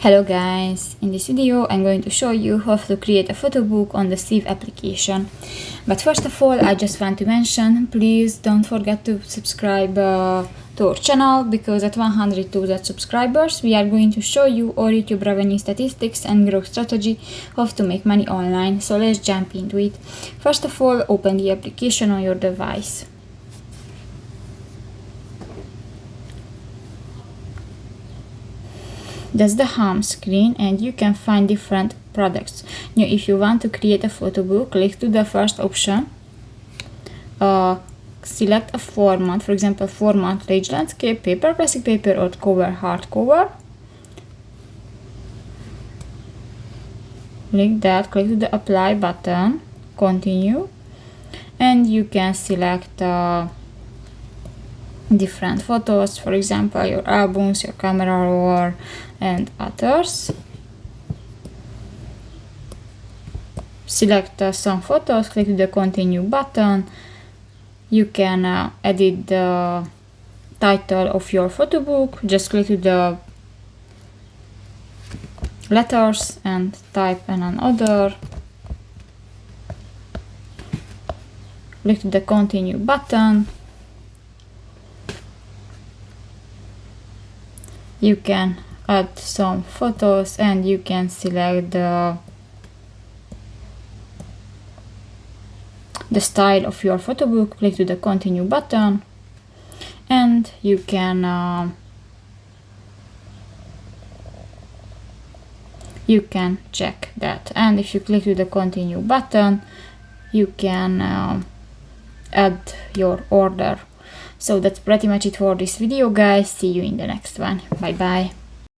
Hello guys, in this video I'm going to show you how to create a photo book on the CEWE application. But first of all, I just want to mention, please don't forget to subscribe to our channel, because at 100,000 subscribers we are going to show you our YouTube revenue statistics and growth strategy, how to make money online. So let's jump into it. First of all, open the application on your device. That's the home screen, and you can find different products. Now, if you want to create a photo book, click to the first option. Select a format, for example, format large landscape, paper, plastic paper, or cover hardcover. Click that, click to the apply button, continue, and you can select different photos, for example your albums, your camera roll, and others. Select some photos, click the continue button. You can edit the title of your photo book. Just click the letters and type another. Click the continue button. You can add some photos and you can select the style of your photo book. Click to the continue button, and you can check that. And if you click to the continue button, you can add your order. So that's pretty much it for this video, guys. See you in the next one. Bye bye.